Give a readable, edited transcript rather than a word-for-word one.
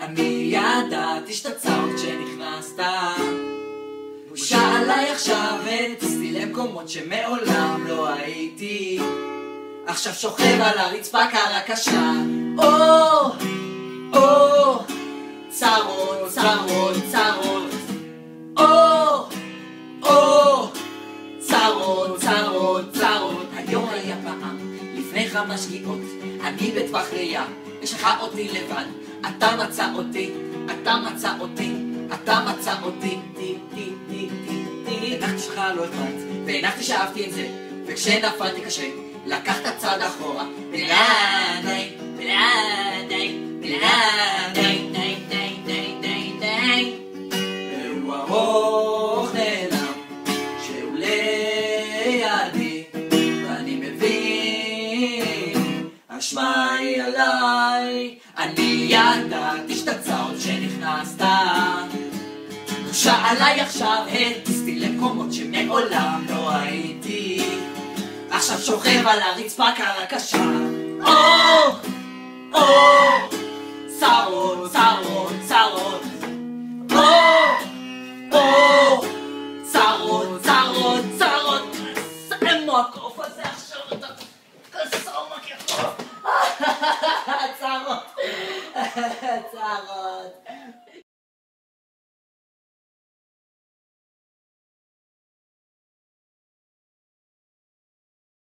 אני ידעתי שאתה צעות כשנכנסת. בושה עליי עכשיו וטסתי למקומות שמעולם לא הייתי. עכשיו שוכב על הרצפה קרה קשה. צרות, צרות, צרות. צרות, צרות, צרות. היום היה פעם, לפני 5 שגיאות, אני בטווח ראייה, יש לך אותי לבד. אתה מצא אותי, אתה מצא אותי, אתה מצא אותי. הנחתי שלך לא אכפת, והנחתי שאהבתי את זה, וכשנפלתי קשה, לקחת צעד אחורה. בלעדיי, בלעדיי, בלעדיי, די, די, די, די, די. והוא ארוך נעלם, שהוא לידי, ואני מבין, אשמה היא עליי. אני ידעתי שאתה צעות כשנכנסת. בושה עליי עכשיו, הטסתי למקומות שמעולם לא הייתי. עכשיו שוכב על הרצפה קרה קשה. צרות, צרות, צרות.